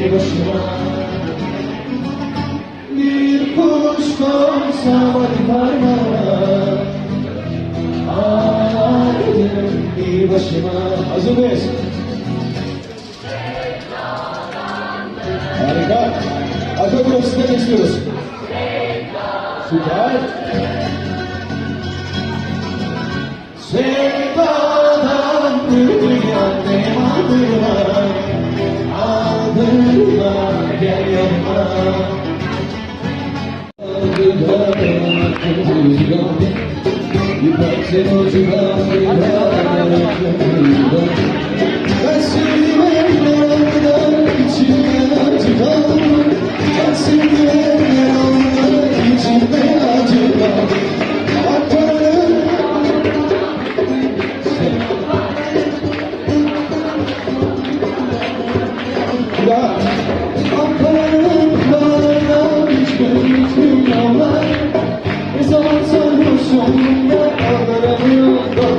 bir başıma. Bir kuş konsa hadi parmağa, ağlardım bir başıma. Hazır mıyız? Harika. Akademi sizden istiyoruz. Süper. Sevdadan dünya ne aldırma, aldırma gel yanıma. Yüpersen ucuna ben sevdim evlerden içimden acı kaldı. Ben sevdim evlerden içimden acı kaldı. Akarım ya, akarım dağlardan hiç görmüştüm yollar. Ne zaman sarhoş oldum ya, ağlaramıyorum.